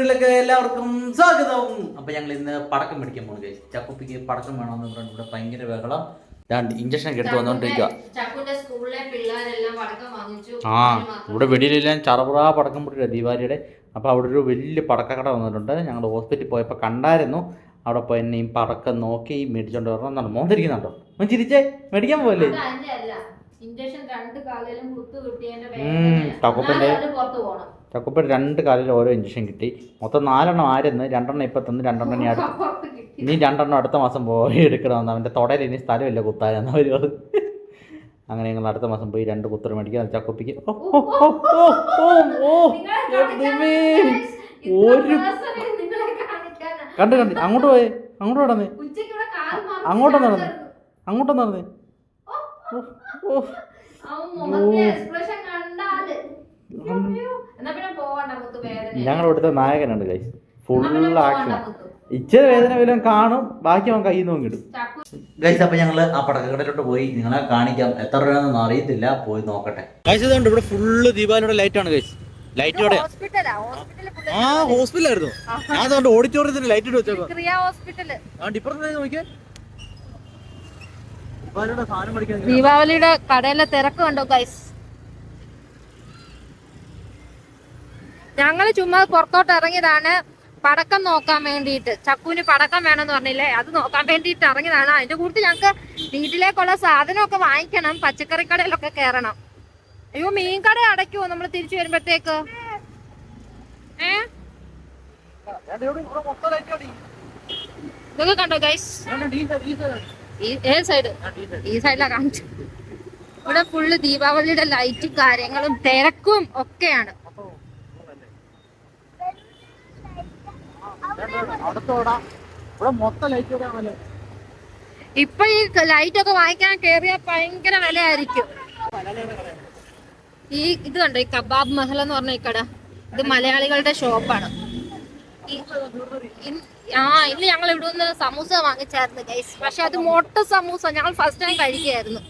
വീഡിയോയിലേക്ക് എല്ലാവർക്കും സ്വാഗതം. അപ്പൊ ഞങ്ങൾ ഇന്ന് പടക്കം മേടിക്കാൻ പോകുന്നു. ചക്കുപ്പിക്ക് പടക്കം വേണമെന്ന് പറഞ്ഞിട്ട് ഇവിടെ ഭയങ്കര ബഹളം. ഇഞ്ചക്ഷൻ ഒക്കെ എടുത്ത് വന്നോണ്ടിരിക്കുക. ആ ഇവിടെ വെടിയിലെല്ലാം ചറപറ പടക്കം പൊട്ടില്ല ദീപാവലിയുടെ. അപ്പോൾ അവിടെ ഒരു വലിയ പടക്കക്കട വന്നിട്ടുണ്ട്. ഞങ്ങൾ ഹോസ്പിറ്റലിൽ പോയപ്പോൾ കണ്ടായിരുന്നു. അവിടെ പോയി എന്നെയും പടക്കം നോക്കി മേടിച്ചോണ്ട് വരണം. മോന്തിരിക്കുന്നുണ്ടോ? ചിരിച്ചേ മേടിക്കാൻ പോകല്ലേ? ചക്കുപ്പൻ 2 കാലിൽ ഓരോ ഇഞ്ചക്ഷൻ കിട്ടി. മൊത്തം 4 ആയിരുന്നു. 2 ഇപ്പം തന്ന് 2 ഇനി 2 അടുത്ത മാസം പോയി എടുക്കണമെന്ന്. അവൻ്റെ തൊടയിൽ ഇനി സ്ഥലമില്ല കുത്താനെന്ന് അവർ. അങ്ങനെ ഞങ്ങൾ അടുത്ത മാസം പോയി 2 കുത്തറ് മേടിക്കാൻ ചക്കുപ്പിക്ക്. ഒരു കണ്ട് അങ്ങോട്ട് പോയേ, അങ്ങോട്ട് നടന്നേ, അങ്ങോട്ടൊന്ന് നടന്നേ. ഞങ്ങളുടെ ഇവിടുത്തെ നായകനുണ്ട് ഗൈസ്, ഫുൾ ആക്ഷൻ. ഇച്ചിരി വേദന വല്ലതും കാണും, ബാക്കി അവൻ കയ്യിൽ നിന്ന് കിട്ടും ഗൈസ്. അപ്പൊ ഞങ്ങള് ആ പടക്കക്കടയിലോട്ട് പോയി നിങ്ങളെ കാണിക്കാം. എത്ര രൂപയൊന്നും അറിയത്തില്ല, പോയി നോക്കട്ടെ ഗൈസ്. ഇതുകൊണ്ട് ഇവിടെ ഫുള്ള് ദീപാവലിയുടെ ലൈറ്റ് ആണ് ഗൈസ്. ലൈറ്റോടെ ആ ഹോസ്പിറ്റലായിരുന്നു. ഞാൻ അതുകൊണ്ട് ഓഡിറ്റോറിയത്തിന് ലൈറ്റ് ഇട്ട് വെച്ചേക്കാം. ദീപാവലിയുടെ കടയിലെ തിരക്ക് കണ്ടോ ഗൈസ്. ഞങ്ങള് ചുമ്മാ പുറത്തോട്ട് ഇറങ്ങിയതാണ് പടക്കം നോക്കാൻ വേണ്ടിയിട്ട്. ചക്കുവിന് പടക്കം വേണമെന്ന് പറഞ്ഞില്ലേ, അത് നോക്കാൻ വേണ്ടിയിട്ട് ഇറങ്ങിയതാണ്. അതിന്റെ കൂട്ടത്തിൽ ഞങ്ങക്ക് വീട്ടിലേക്കുള്ള സാധനമൊക്കെ വാങ്ങിക്കണം. പച്ചക്കറി കടയിലൊക്കെ കയറണം. അയ്യോ, മീൻ കട അടയ്ക്കുവോ നമ്മള് തിരിച്ചു വരുമ്പോഴത്തേക്ക്? ഇതൊക്കെ കണ്ടോ ഗൈസ്? ഏത് സൈഡ്? ഈ സൈഡിലാ കാണിച്ചു. ഇവിടെ ഫുള്ള് ദീപാവലിയുടെ ലൈറ്റും കാര്യങ്ങളും തിരക്കും ഒക്കെയാണ്. ഇപ്പൊ ഈ ലൈറ്റ് ഒക്കെ വാങ്ങിക്കാൻ കേറിയാ ഭയങ്കര വിലയായിരിക്കും. ഇത് കണ്ടോ, ഈ കബാബ് മഹൽ എന്ന് പറഞ്ഞ ഈ കട, ഇത് മലയാളികളുടെ ഷോപ്പാണ്. ഇന്ന് ഞങ്ങൾ ഇവിടെ നിന്ന് സമൂസ വാങ്ങിച്ചായിരുന്നു ഗൈസ്. പക്ഷെ അത് മൊട്ട സമൂസ. ഞങ്ങൾ ഫസ്റ്റ് ടൈം കഴിക്കുകയായിരുന്നു.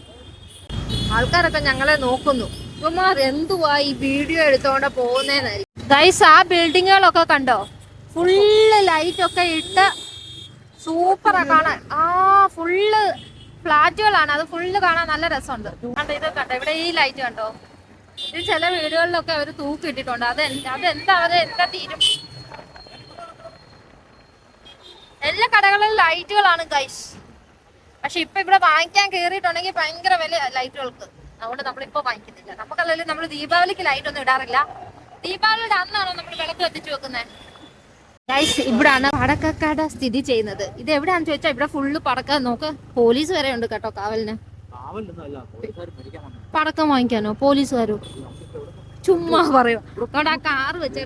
ആൾക്കാരൊക്കെ ഞങ്ങളെ നോക്കുന്നു, ഇവന്മാർ എന്തുവാ ഈ വീഡിയോ എടുത്തോണ്ട് പോകുന്നതെന്നായിരിക്കും ഗൈസ്. ആ ബിൽഡിങ്ങുകളൊക്കെ കണ്ടോ, ഫുള്ള് ലൈറ്റ് ഒക്കെ ഇട്ട് സൂപ്പറാ കാണാൻ. ഫുള്ള് ഫ്ലാറ്റുകളാണ്, അത് ഫുള്ള് കാണാൻ നല്ല രസമുണ്ട്. കണ്ടോ, ഇത് കണ്ടോ, ഇവിടെ ഈ ലൈറ്റ് കണ്ടോ? ഇത് ചില വീടുകളിലൊക്കെ അവർ തൂക്കിയിട്ടിട്ടുണ്ട്. അതെന്താ എന്താ തീരും. എല്ലാ കടകളിലും ലൈറ്റുകളാണ് ഗൈസ്. പക്ഷെ ഇപ്പൊ ഇവിടെ വാങ്ങിക്കാൻ കേറിയിട്ടുണ്ടെങ്കിൽ ഭയങ്കര വില ലൈറ്റുകൾക്ക്. അതുകൊണ്ട് നമ്മളിപ്പോ വാങ്ങിക്കുന്നില്ല. നമുക്കല്ലെങ്കിൽ നമ്മൾ ദീപാവലിക്ക് ലൈറ്റ് ഒന്നും ഇടാറില്ല. ദീപാവലിയുടെ അന്നാണോ നമ്മൾ വിളക്ക് കത്തിച്ചു വെക്കുന്നത് ഗൈസ്. ഇവിടാണ് പടക്കക്കട സ്ഥിതി ചെയ്യുന്നത്. ഇത് എവിടെയാണെന്ന് ചോദിച്ചാൽ ഇവിടെ ഫുള്ള് പടക്കം. നോക്ക്, പോലീസ് വരെ ഉണ്ട് കേട്ടോ കാവലിന്. പടക്കം വാങ്ങിക്കാനോ പോലീസുകാരോ? ചുമ്മാ പറയോ. അവിടെ ആ കാറ് വെച്ച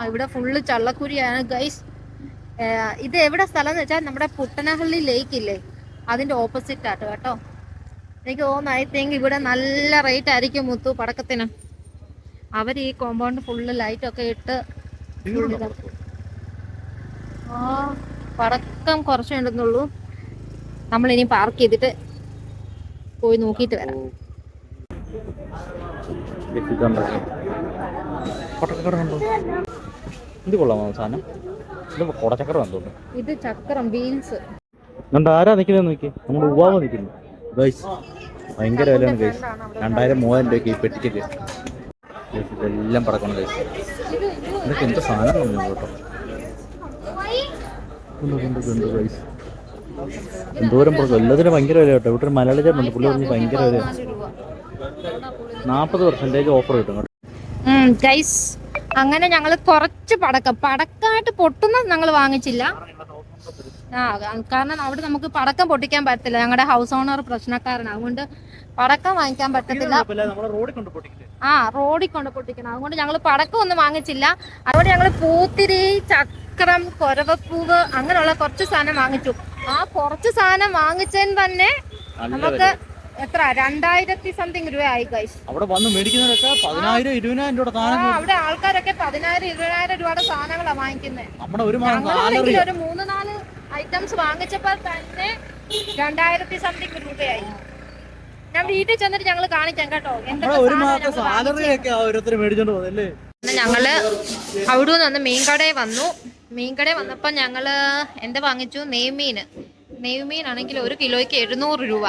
ഇവിടെ ഫുള്ള് ചള്ളക്കുരിയാണ് ഗൈസ്. ഇത് എവിടെ സ്ഥലം എന്ന് വെച്ചാൽ നമ്മുടെ പുട്ടനഹള്ളി ലേക്ക് ഇല്ലേ, അതിന്റെ ഓപ്പോസിറ്റ് ആട്ടോ കേട്ടോ. എനിക്ക് തോന്നുന്നു ഐ തിങ്ക് ഇവിടെ നല്ല റേറ്റ് ആയിരിക്കും മുത്തു പടക്കത്തിന്. അവർ ഈ കോമ്പൗണ്ട് ഫുള്ള് ലൈറ്റ് ഒക്കെ ഇട്ട് പടക്കം കുറച്ചുണ്ടെന്നുള്ളൂ. നമ്മളിനി പാർക്ക് ചെയ്തിട്ട് പോയി നോക്കിയിട്ട് വരാം. ഇത് കൊള്ളാമോ സാധനം? കൊടച്ചക്രം തോന്നുന്നു. ഇത് ചക്രം, വീൽസ്. ആരാ നിൽക്കുന്നത് നോക്കി, നമ്മുടെ ഉവാവ് നിൽക്കുന്നു ഗൈസ്. ഭയങ്കര വിലയാണ് ഗൈസ്. 2000-3000 രൂപയ്ക്ക് ഈ പെട്ടിക്കൊക്കെ. ഇതെല്ലാം പടക്കണം ഗൈസ്. ഇതൊക്കെ എന്താ സാധനം പറഞ്ഞു കേട്ടോ. ഗൈസ് എന്തോരം പടക്കം, എല്ലാത്തിനും ഭയങ്കര വില കേട്ടോ. ഇവിടെ ഒരു മലയാളി ചേട്ടനുണ്ട്, പുള്ളി പറഞ്ഞ് ഭയങ്കര വില. 40% ഓഫർ കിട്ടും ഗൈസ്. അങ്ങനെ ഞങ്ങൾ കുറച്ച് പടക്കമായിട്ട് പൊട്ടുന്നത് ഞങ്ങൾ വാങ്ങിച്ചില്ല. കാരണം അവിടെ നമുക്ക് പടക്കം പൊട്ടിക്കാൻ പറ്റത്തില്ല. ഞങ്ങളുടെ ഹൗസ് ഓണർ പ്രശ്നക്കാരനാണ്, അതുകൊണ്ട് പടക്കം വാങ്ങിക്കാൻ പറ്റത്തില്ല. റോഡിൽ കൊണ്ട് പൊട്ടിക്കണം. അതുകൊണ്ട് ഞങ്ങൾ പടക്കം ഒന്നും വാങ്ങിച്ചില്ല. അതുകൊണ്ട് ഞങ്ങൾ പൂത്തിരി, ചക്രം, കൊരവപ്പൂവ് അങ്ങനെയുള്ള കുറച്ച് സാധനം വാങ്ങിച്ചു. ആ കുറച്ച് സാധനം വാങ്ങിച്ചതിന് തന്നെ നമുക്ക് എത്ര 2000 സംതിങ് രൂപയായി ഗൈസ്. അവിടെ വന്ന് മേടിക്കുന്നവരൊക്കെ 10,000-20,000 രൂപ. അവിടെ ആൾക്കാരൊക്കെ 10,000-20,000 രൂപയുടെ സാധനങ്ങളാണ് വാങ്ങിക്കുന്നത്. ഒരു 3-4 ഐറ്റംസ് വാങ്ങിച്ചപ്പോൾ തന്നെ 2000 സംതിങ് രൂപയായി. ഞാൻ വീട്ടിൽ ചെന്നിട്ട് ഞങ്ങൾ കാണിക്കാം കേട്ടോ. ഒരു മാസം സാലറി ഒക്കെ ഓരോരുത്തർ മേടിച്ചോണ്ട് പോകുന്നല്ലേ. ഞങ്ങള് അവിടെ നിന്ന് വന്ന് മീൻകടയിൽ വന്നപ്പോൾ ഞങ്ങള് എന്താ വാങ്ങിച്ചു? നെയ്മീനാണെങ്കിൽ 1 കിലോയ്ക്ക് 700 രൂപ.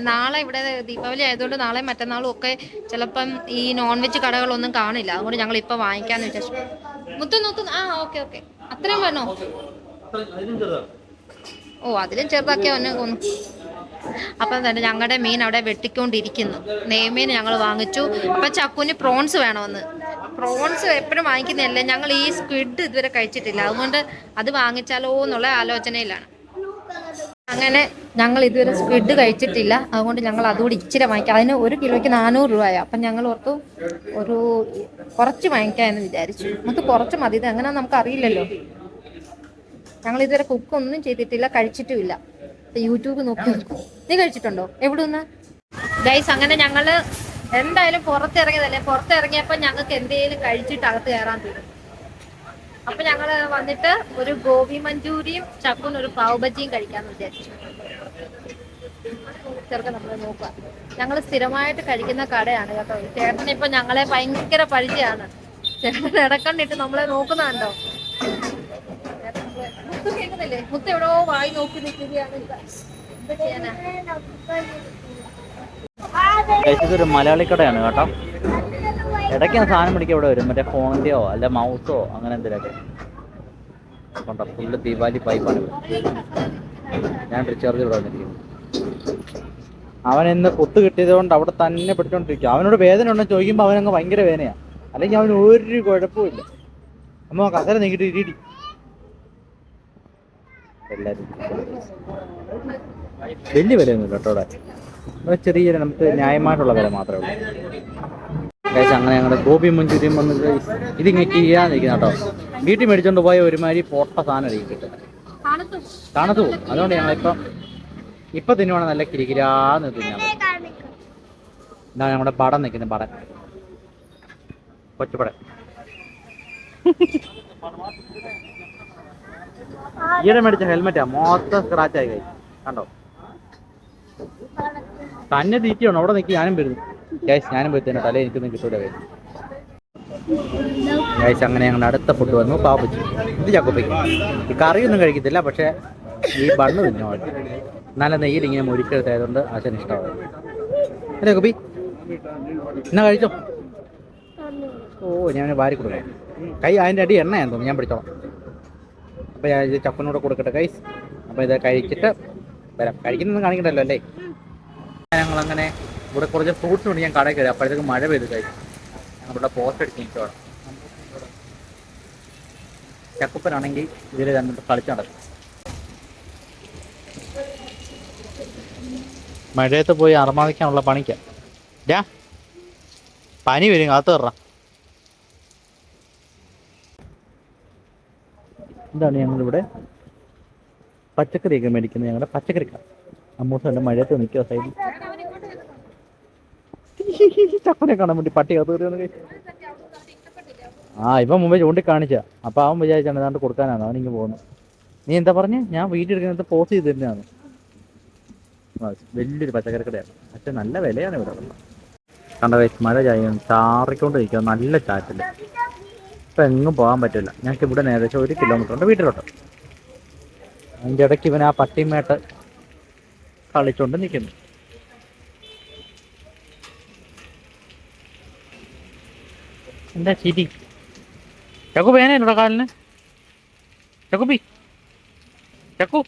നാളെ ഇവിടെ ദീപാവലി ആയതുകൊണ്ട് നാളെ മറ്റന്നാളും ഒക്കെ ചിലപ്പം ഈ നോൺ വെജ് കടകളൊന്നും കാണില്ല. അതുകൊണ്ട് ഞങ്ങൾ ഇപ്പൊ വാങ്ങിക്കാന്ന് വിചാരിച്ചു. മുത്തു ഓക്കെ അത്രയും വേണോ? ഓ, അതിലും ചെറുതാക്കിയാ വന്നെ തോന്നുന്നു. അപ്പം തന്നെ ഞങ്ങളുടെ മീൻ അവിടെ വെട്ടിക്കൊണ്ടിരിക്കുന്നു. നെയ്മീൻ ഞങ്ങൾ വാങ്ങിച്ചു. അപ്പം ചക്കുന് പ്രോൺസ് വേണമെന്ന്. പ്രോൺസ് എപ്പോഴും വാങ്ങിക്കുന്നതല്ലേ, ഞങ്ങൾ ഈ സ്ക്വിഡ് ഇതുവരെ കഴിച്ചിട്ടില്ല. അതുകൊണ്ട് അത് വാങ്ങിച്ചാലോ എന്നുള്ള ആലോചനയിലാണ്. അങ്ങനെ ഞങ്ങൾ ഇതുവരെ സ്ക്വിഡ് കഴിച്ചിട്ടില്ല. അതുകൊണ്ട് ഞങ്ങൾ അതുകൂടി ഇച്ചിരി വാങ്ങിക്കാം. അതിന് 1 കിലോയ്ക്ക് 400 രൂപയാണ്. അപ്പം ഞങ്ങൾ ഓർത്തു കുറച്ച് വാങ്ങിക്കാമെന്ന് വിചാരിച്ചു. നമുക്ക് കുറച്ച് മതി. ഇത് എങ്ങനെയാണെന്ന് നമുക്ക് അറിയില്ലല്ലോ. ഞങ്ങൾ ഇതുവരെ കുക്കൊന്നും ചെയ്തിട്ടില്ല, കഴിച്ചിട്ടുമില്ല. യൂട്യൂബ് നോക്കി. നീ കഴിച്ചിട്ടുണ്ടോ? എവിടെ നിന്ന് ഗൈസ്? അങ്ങനെ ഞങ്ങള് എന്തായാലും പുറത്തിറങ്ങിയതല്ലേ. പുറത്തിറങ്ങിയപ്പോൾ ഞങ്ങൾക്ക് എന്തെങ്കിലും കഴിച്ചിട്ട് അകത്ത് കയറാൻ തീരും. അപ്പൊ ഞങ്ങള് വന്നിട്ട് ഒരു ഗോബി മഞ്ചൂരിയും ചക്കുന് ഒരു പാവ് ബജിയും കഴിക്കാന്ന് വിചാരിച്ചു. ചെറുക്കൻ നമ്മള് നോക്കുക. ഞങ്ങൾ സ്ഥിരമായിട്ട് കഴിക്കുന്ന കടയാണ് കേട്ടോ. ചേട്ടന് ഇപ്പൊ ഞങ്ങളെ ഭയങ്കര പരിചയമാണ്. ചേട്ടൻ ഇടക്കണ്ണിട്ട് നമ്മളെ നോക്കുന്നുണ്ടോ? മുത്ത് കേൾക്കുന്നില്ലേ? മുത്ത് എവിടോ വായി നോക്കി നിൽക്കുകയാണ്. എന്താ ചെയ്യാനാ? ഇതൊരു മലയാളി കടയാണ് കേട്ടോ. ഇടയ്ക്ക് ഞാൻ സാധനം പിടിക്കാൻ ഇവിടെ വരും. മറ്റേ ഫോണിൻ്റെയോ അല്ല മൗസോ അങ്ങനെ എന്തെങ്കിലുമൊക്കെ കൊണ്ടോ. ഫുള്ള് ദീപാവലി പൈപ്പാണ്. ഞാൻ റീചാർജ് ഇവിടെ വന്നിരിക്കുന്നു. അവൻ ഇന്ന് കുത്ത് കിട്ടിയത് കൊണ്ട് അവിടെ തന്നെ പിടിച്ചോണ്ടിരിക്കും. അവനോട് വേദന ഉണ്ടെന്ന് ചോദിക്കുമ്പോൾ അവനങ്ങ് ഭയങ്കര വേദനയാണ്. അല്ലെങ്കിൽ അവന് ഒരു കുഴപ്പമില്ല. അമ്മ കസര നീക്കിട്ട് ഇരിടി. എല്ലാവരും വലിയ വിലയൊന്നുമില്ല കേട്ടോ. ഇവിടെ ചെറിയ നമുക്ക് ന്യായമായിട്ടുള്ള വില മാത്രമേ ഉള്ളൂ. കഴിച്ച് അങ്ങനെ ഞങ്ങളുടെ ഗോബി മഞ്ചൂരിയും വന്ന് ഇതിങ്ങനെ ചെയ്യാന്നിരിക്കുന്ന കേട്ടോ. വീട്ടിൽ മേടിച്ചോണ്ട് പോയ ഒരുമാതിരി പൊട്ട സാധനം അടിക്കും കിട്ടും. തണുത്തു പോകും. അതുകൊണ്ട് ഞങ്ങളിപ്പം തിന്നുവാണ് നല്ല കിരികിരാന്ന് തിന്നാൻ പറ്റും. എന്താണ് നമ്മുടെ പടം നിൽക്കുന്നത്? പടം കൊച്ചുപടം. ഈയിടെ മേടിച്ച ഹെൽമെറ്റാ മൊത്തം സ്ക്രാച്ചായി കഴി കണ്ടോ. തന്നെ തീറ്റിയാണോ? അവിടെ നിൽക്കി ഞാനും വരുന്നു. ഞാനും പോയി തന്നെ തലേ എനിക്കൊന്നും കിട്ടൂല. അങ്ങനെ ഞങ്ങളുടെ അടുത്ത ഫുഡ് വന്നു. പാവച്ച് ഇത് ചക്കുപ്പയ്ക്ക്. ഈ കറിയൊന്നും കഴിക്കത്തില്ല, പക്ഷേ ഈ ബണ്ണ് തിന്നോ. നല്ല നെയ്യിൽ ഇങ്ങനെ മുരിക്കെടുത്തായതുകൊണ്ട് ആശാൻ ഇഷ്ടമാണ്. അല്ലേ കുപ്പി? എന്നാ കഴിച്ചോ? ഓ, ഞാൻ വാരി കൊടുക്കാം. കൈ അതിൻ്റെ അടി എണ്ണയാന്ന് തോന്നുന്നു. ഞാൻ പിടിച്ചോളാം. അപ്പോൾ ഞാൻ ഇത് ചപ്പനൂടെ കൊടുക്കട്ടെ ഗൈസ്. അപ്പോൾ ഇത് കഴിച്ചിട്ട് വരാം. കഴിക്കുന്നൊന്നും കാണിക്കണ്ടല്ലോ അല്ലേ. ഞങ്ങളങ്ങനെ ഇവിടെ കുറച്ച് ഫ്രൂട്ട്സ് കൊണ്ട് ഞാൻ കടയിൽ കയറി. അപ്പോഴത്തേക്ക് മഴ പെയ്ത് കഴിച്ചു. ഞങ്ങളിവിടെ പോസ്റ്റ് അടിച്ച് നിൽക്കുവാണ്. ചക്കുപ്പനാണെങ്കിൽ ഇതിൽ രണ്ടിട്ട് കളിച്ച് നടക്കും. മഴയത്ത് പോയി അറമാദിക്കാനുള്ള പണിക്ക. പനി വരും, അകത്ത് കയറാം. എന്താണ് ഞങ്ങളിവിടെ പച്ചക്കറിയൊക്കെ മേടിക്കുന്നത്. ഞങ്ങളുടെ പച്ചക്കറിക്കാണ്. അമ്മൂസൻ്റെ മഴയത്ത് നിൽക്കുക സൈഡിൽ. ചക്കനെ കാണാൻ വേണ്ടി പട്ടി അകത്ത് കയറി. ഇപ്പം മുമ്പേ ചൂണ്ടിക്കാണിച്ച. അപ്പോൾ അവൻ വിചാരിച്ചാണ് ഏതാണ്ട് കൊടുക്കാനാണ് അവനിങ്ങ് പോകുന്നു. നീ എന്താ പറഞ്ഞേ? ഞാൻ വീഡിയോ എടുക്കുന്നത് പോസ്റ്റ് ചെയ്ത് തന്നെയാണ്. വലിയൊരു പച്ചക്കറി കടയാണ്. പക്ഷെ നല്ല വിലയാണ് ഇവിടെ. കണ്ട മഴ ചാറിക്കൊണ്ട് നിൽക്കുക. നല്ല ചാറ്റില്ല. ഇപ്പം എങ്ങും പോകാൻ പറ്റില്ല. ഞങ്ങൾക്ക് ഇവിടെ ഏകദേശം 1 കിലോമീറ്റർ ഉണ്ട് വീട്ടിലോട്ട്. അതിൻ്റെ ഇടയ്ക്ക് ഇവൻ ആ പട്ടിമേട്ട് കളിച്ചോണ്ട് നിൽക്കുന്നു. എന്താ ചിരി? ചക്കു വേനയില്ലടാ കാലിന്. ചക്കുപ്പി ചക്കു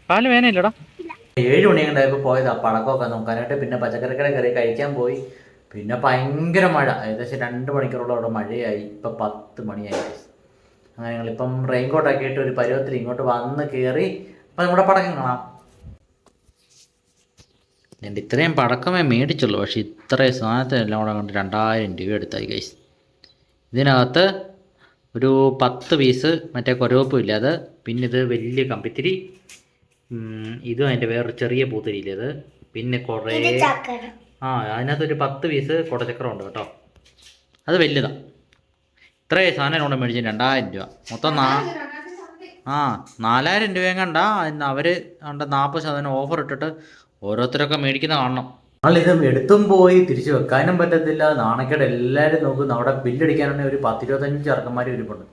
കാലിന് വേനയില്ലടാ. 7 മണിയുണ്ടായപ്പോൾ പോയതാ പടക്കമൊക്കെ നോക്കാനായിട്ട്. പിന്നെ പച്ചക്കറിക്കട കയറി കഴിക്കാൻ പോയി. പിന്നെ ഭയങ്കര മഴ. ഏകദേശം 2 മണിക്കൂറോളം അവിടെ മഴയായി. ഇപ്പം 10 മണിയായി. അങ്ങനെ ഞങ്ങളിപ്പം റെയിൻകോട്ടൊക്കെ ഇട്ട് ഒരു പരുവത്തിൽ ഇങ്ങോട്ട് വന്ന് കയറി. അപ്പം നമ്മുടെ പടക്കം കാണാം. ഞാൻ ഇത്രയും പടക്കമേ മേടിച്ചുള്ളൂ. പക്ഷേ ഇത്രയും സാധനത്തിനെല്ലാം കൂടെ കൊണ്ട് 2000 രൂപ എടുത്തായി ഗൈസ്. ഇതിനകത്ത് ഒരു 10 പീസ് മറ്റേ കൊരവപ്പും ഇല്ല അത്. പിന്നെ ഇത് വലിയ കമ്പിത്തിരി. ഇതും അതിൻ്റെ വേറൊരു ചെറിയ പൂത്തിരിയില്ല അത്. പിന്നെ കുറേ അതിനകത്തൊരു 10 പീസ് കുടച്ചക്രം ഉണ്ട് കേട്ടോ. അത് വലുതാണ്. ഇത്രയും സാധനം കൊണ്ട് മേടിച്ചു 2000 രൂപ. മൊത്തം 4000 രൂപയും കണ്ട അവർ കണ്ട 40% ഓഫർ ഇട്ടിട്ട് ഓരോരുത്തരൊക്കെ മേടിക്കുന്ന കാണണം. നമ്മളിത് എടുത്തും പോയി തിരിച്ചു വെക്കാനും പറ്റത്തില്ല. നാണക്കേട് എല്ലാവരും നോക്കുന്നു. അവിടെ ബില്ലടിക്കാനാണെങ്കിൽ ഒരു 10-25 ചെറുക്കന്മാർ ഇരിപ്പുണ്ട്.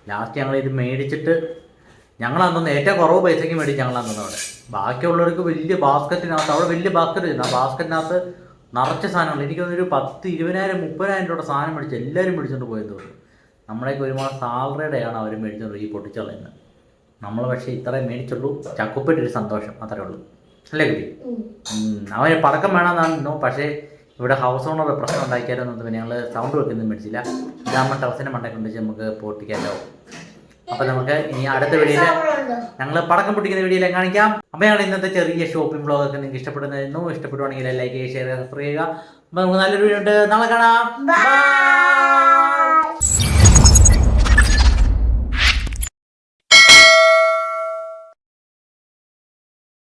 ലാസ്റ്റ് ഞങ്ങൾ ഇത് മേടിച്ചിട്ട് ഞങ്ങളന്ന് ഏറ്റവും കുറവ് പൈസയ്ക്ക് മേടിച്ച് ഞങ്ങളന്ന് അവിടെ. ബാക്കിയുള്ളവർക്ക് വലിയ ബാസ്ക്കറ്റിനകത്ത്, അവിടെ വലിയ ബാസ്ക്കറ്റ് വരുന്നു. ആ ബാസ്ക്കറ്റിനകത്ത് നിറച്ച സാധനങ്ങൾ. എനിക്കൊന്നൊരു 10-20-30,000 രൂപയുടെ സാധനം മേടിച്ച് എല്ലാവരും മേടിച്ചുകൊണ്ട് പോയെന്ന് തോന്നുന്നു. നമ്മളേക്ക് ഒരുപാട് സാലറിയുടെയാണ് അവർ മേടിച്ചുകൊണ്ട് ഈ പൊട്ടിച്ചുള്ളത്. നമ്മൾ പക്ഷേ ഇത്രയും മേടിച്ചുള്ളൂ. ചക്കുപ്പിട്ടൊരു സന്തോഷം അത്രേ ഉള്ളൂ, അല്ലേ കുട്ടി? അവന് പടക്കം വേണമെന്നായിരുന്നു. പക്ഷേ ഇവിടെ ഹൗസ് ഓണർ പ്രശ്നം ഉണ്ടാക്കിയാലൊന്നും പിന്നെ ഞങ്ങൾ സൗണ്ട് വെക്കൊന്നും മേടിച്ചില്ല. ഇതാകുമ്പോൾ ടെറസിൻ്റെ മണ്ടയ്ക്ക് ഉണ്ടെച്ച് നമുക്ക് പൊട്ടിക്കാമല്ലോ. അപ്പം നമുക്ക് ഇനി അടുത്ത വീഡിയോയിൽ ഞങ്ങൾ പടക്കം പൊട്ടിക്കുന്ന വീഡിയോയിൽ കാണിക്കാം. അപ്പം ഞങ്ങൾ ഇന്നത്തെ ചെറിയ ഷോപ്പിംഗ് ബ്ലോഗൊക്കെ നിങ്ങൾക്ക് ഇഷ്ടപ്പെടുന്നതായിരുന്നു. ഇഷ്ടപ്പെടുവാണെങ്കിൽ ലൈക്ക് ചെയ്യുക, ഷെയർ ചെയ്യുക, സബ്സ്ക്രൈബ് ചെയ്യുക. അപ്പം നമുക്ക് നല്ലൊരു വീഡിയോ ഉണ്ട്. നാളെ കാണാം.